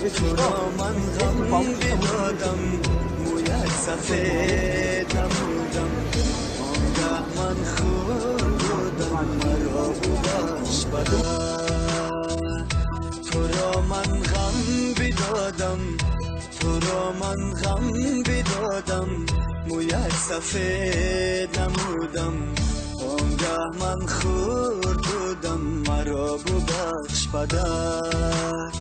تو را من غم بدادم، مویت سفید نمودم، آنگه من خود بودم، مرا ببخش بدا. تو را من غم بدادم، تو را من غم بدادم، مویت سفید نمودم، آنگه من خود بودم، مرا ببخش پدر.